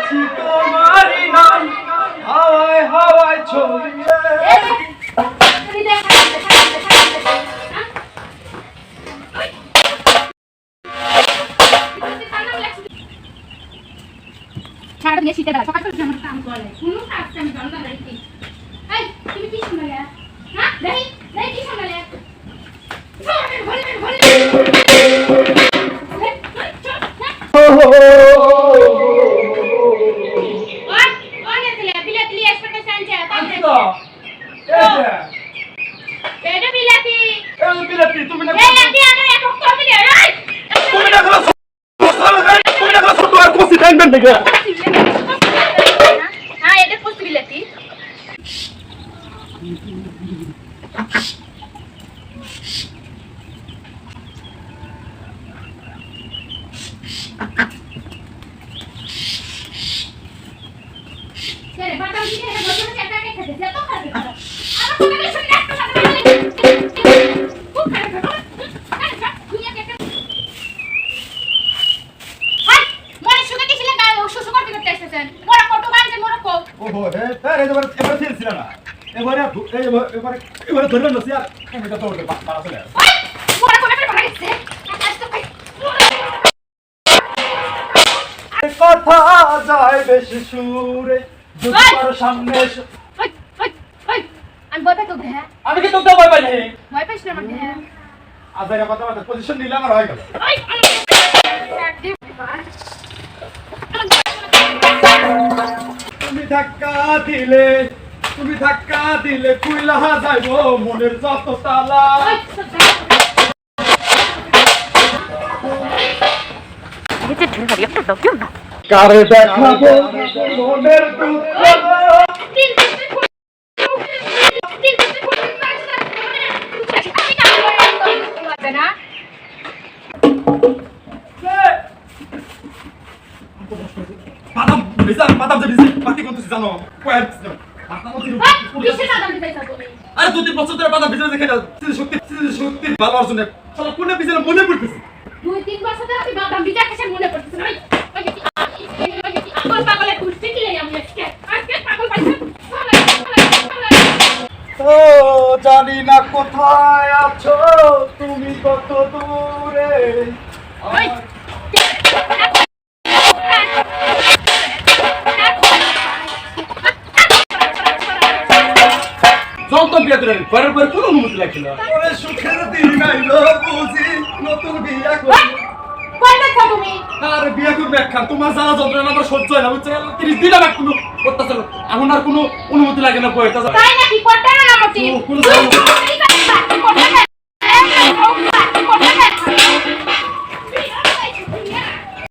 শুনেছি তোমারই নাম হাওয়ায় হাওয়ায় ছড়িয়ে। ছাড় দিয়ে শীতে দাও সকাল থেকে আমার কাম করে কোনো কাজ আমি জানি না রাইতে এই তুমি কি শুনলে হ্যাঁ দেই দেই কি শুনলে তুমি না কোসি টাইম দেখে হ্যাঁ এটা পসিবিলিটি ছেড়ে বাদাম দিয়ে এটা বলতে একা একা খেতে যত খাবে আমার তোমাকে শুনে একটা কথা বলি খুব খারাপ দুনিয়া কে হাই মনে সুগে দিছিলে গায় সুসু করতে করতে এসেছেন মোরা কত গাঞ্জে মোরা কো ওহো হে তার এবারে ছিল না এবারে ধরবেন না স্যার আমি তো তোর পারা চলে ওই মোরা কোনে পড়ে গেছে আজ তো ভাই কথা যায় বেশি সুরে দুবার সামনে ওই ওই ওই আমি বলতে তো দে আমি কি তোকে ভয় পাই নাই ভয় পাইছ না আমাকে আজারে কথা কথা পজিশন নিলাম আর হয়ে গেল ওই তুমি ধাক্কা দিলে কুইলা যাইবো মনের যত তালা কারে দেখাবো মনের দুঃখ বাদাম যে পার্টি করতেছি জানো আরে 2-3 বছর ধরে বাদাম ভিজে দেখে না শক্তি ভালো হওয়ার জন্য কোন পিছনে মনে পড়তেছে 2-3 বছর ধরে আমি বাদাম ভিজা খেয়ে মনে পড়তেছে না পাগল পাগলে কুস্তি দিলে আমি আজকে পাগল পাইছি ও জানি না কোথায় আছো তুমি কত দূরে যত বিয়ে করে ঘরের পরে কোনো অনুমতি লাগছিল ওরে সুখের দিন আইলো বুঝি নতুন বিয়ে করি কই দেখো তুমি আর বিয়ে করবে একখান তোমার জ্বালা যন্ত্রণা আমার সহ্য হয় না বুঝছো 30 দিন আমার কোনো অত্যাচার এখন আর কোনো অনুমতি লাগে না বইটা তাই নাকি কটা না আমাকে কোনো